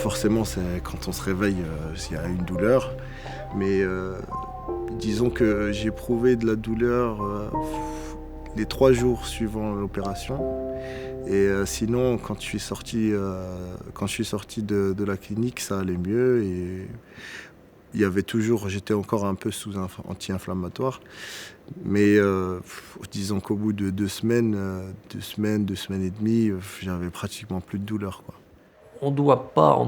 forcément, quand on se réveille, il y a une douleur. Mais disons que j'ai éprouvé de la douleur les 3 jours suivant l'opération. Et sinon, quand je suis sorti de la clinique, ça allait mieux. Et j'étais encore un peu sous anti-inflammatoire. Mais disons qu'au bout de 2 semaines, 2 semaines et demie, j'avais pratiquement plus de douleur, quoi. On ne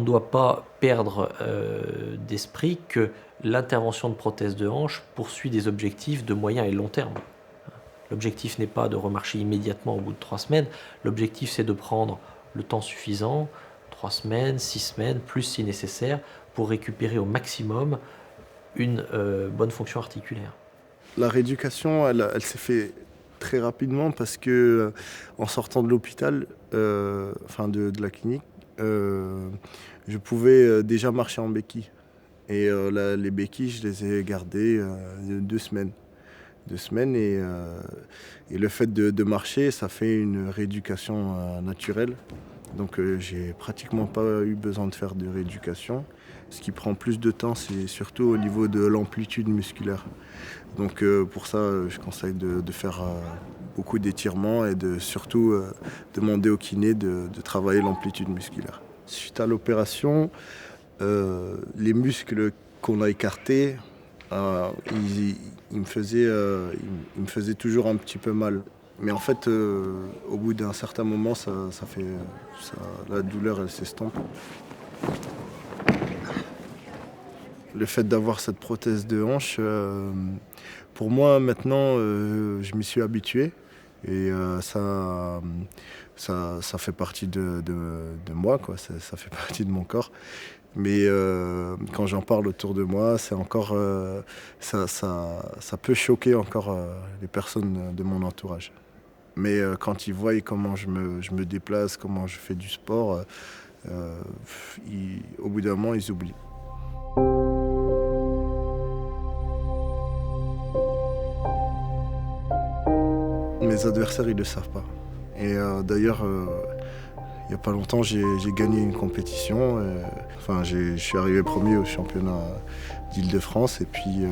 doit pas perdre d'esprit que l'intervention de prothèse de hanche poursuit des objectifs de moyen et long terme. L'objectif n'est pas de remarcher immédiatement au bout de 3 semaines. L'objectif, c'est de prendre le temps suffisant, 3 semaines, 6 semaines, plus si nécessaire, pour récupérer au maximum une bonne fonction articulaire. La rééducation, elle s'est faite très rapidement parce que en sortant de l'hôpital, de la clinique, je pouvais déjà marcher en béquille. Et les béquilles, je les ai gardées 2 semaines. 2 semaines et le fait de marcher, ça fait une rééducation naturelle. Donc j'ai pratiquement pas eu besoin de faire de rééducation. Ce qui prend plus de temps, c'est surtout au niveau de l'amplitude musculaire. Donc pour ça, je conseille de faire beaucoup d'étirements et de surtout demander au kiné de travailler l'amplitude musculaire. Suite à l'opération, les muscles qu'on a écartés, il me faisait toujours un petit peu mal. Mais en fait, au bout d'un certain moment, la douleur, elle s'estompe. Le fait d'avoir cette prothèse de hanche, pour moi maintenant, je m'y suis habitué et ça fait partie de moi, quoi. Ça fait partie de mon corps. Mais quand j'en parle autour de moi, c'est encore, ça peut choquer encore les personnes de mon entourage. Mais quand ils voient comment je me déplace, comment je fais du sport, au bout d'un moment, ils oublient. Mes adversaires, ils ne le savent pas. Et d'ailleurs, il n'y a pas longtemps, j'ai gagné une compétition. Je suis arrivé premier au championnat d'Île-de-France et puis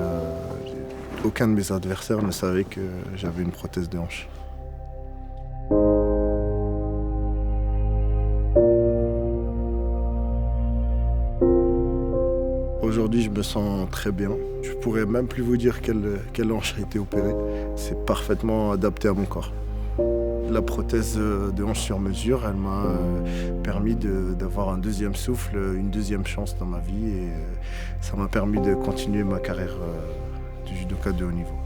aucun de mes adversaires ne savait que j'avais une prothèse de hanche. Aujourd'hui, je me sens très bien. Je pourrais même plus vous dire quelle hanche a été opérée. C'est parfaitement adapté à mon corps. La prothèse de hanche sur mesure, elle m'a permis d'avoir un deuxième souffle, une deuxième chance dans ma vie et ça m'a permis de continuer ma carrière du judoka de haut niveau.